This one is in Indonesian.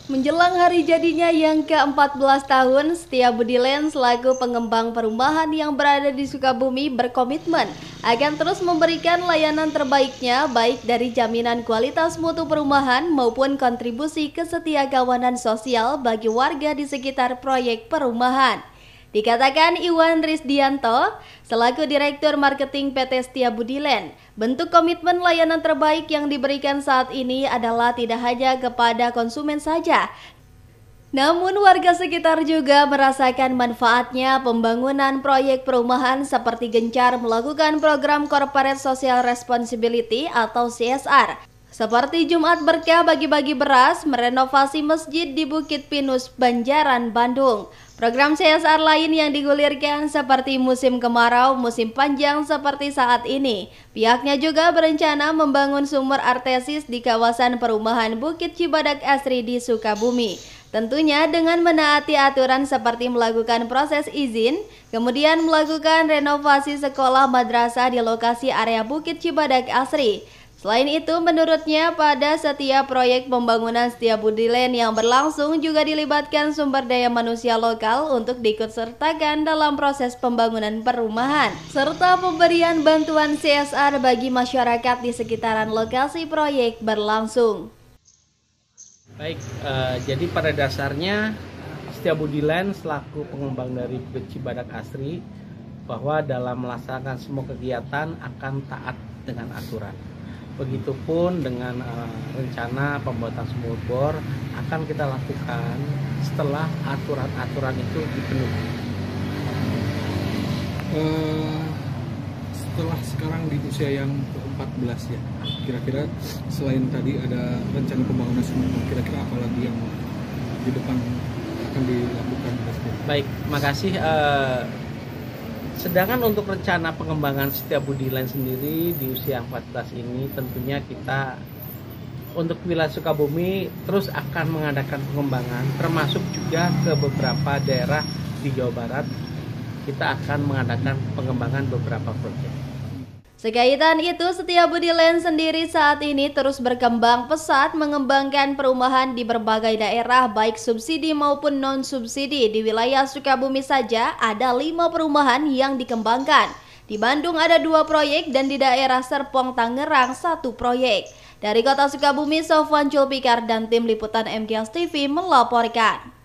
Menjelang hari jadinya yang ke-14 tahun, Setia Budi Land selaku pengembang perumahan yang berada di Sukabumi berkomitmen akan terus memberikan layanan terbaiknya baik dari jaminan kualitas mutu perumahan maupun kontribusi kesetiakawanan sosial bagi warga di sekitar proyek perumahan. Dikatakan Iwan Risdianto, selaku Direktur Marketing PT Setia Budi Land, bentuk komitmen layanan terbaik yang diberikan saat ini adalah tidak hanya kepada konsumen saja, namun warga sekitar juga merasakan manfaatnya pembangunan proyek perumahan seperti gencar melakukan program Corporate Social Responsibility atau CSR. Seperti Jumat Berkah bagi-bagi beras, merenovasi masjid di Bukit Pinus, Banjaran, Bandung. Program CSR lain yang digulirkan seperti musim kemarau, musim panjang seperti saat ini. Pihaknya juga berencana membangun sumur artesis di kawasan perumahan Bukit Cibadak Asri di Sukabumi. Tentunya dengan menaati aturan seperti melakukan proses izin, kemudian melakukan renovasi sekolah madrasah di lokasi area Bukit Cibadak Asri. Selain itu, menurutnya pada setiap proyek pembangunan Setia Budi Land yang berlangsung juga dilibatkan sumber daya manusia lokal untuk diikutsertakan dalam proses pembangunan perumahan, serta pemberian bantuan CSR bagi masyarakat di sekitaran lokasi proyek berlangsung. Baik, jadi pada dasarnya Setia Budi Land selaku pengembang dari Bukit Cibadak Asri bahwa dalam melaksanakan semua kegiatan akan taat dengan aturan. Begitupun dengan rencana pembuatan sumur bor akan kita lakukan setelah aturan-aturan itu dipenuhi. Setelah sekarang di usia yang ke-14 ya, kira-kira selain tadi ada rencana pembangunan sumur bor, kira-kira apa lagi yang di depan akan dilakukan? Baik, makasih. Sedangkan untuk rencana pengembangan Setia Budi Land sendiri di usia 14 ini tentunya kita untuk wilayah Sukabumi terus akan mengadakan pengembangan, termasuk juga ke beberapa daerah di Jawa Barat. Kita akan mengadakan pengembangan beberapa proyek. Sekaitan itu, Setia Budi Land sendiri saat ini terus berkembang pesat mengembangkan perumahan di berbagai daerah baik subsidi maupun non-subsidi. Di wilayah Sukabumi saja ada 5 perumahan yang dikembangkan. Di Bandung ada 2 proyek dan di daerah Serpong, Tangerang 1 proyek. Dari kota Sukabumi, Sofwan Julpikar dan tim liputan MGS TV melaporkan.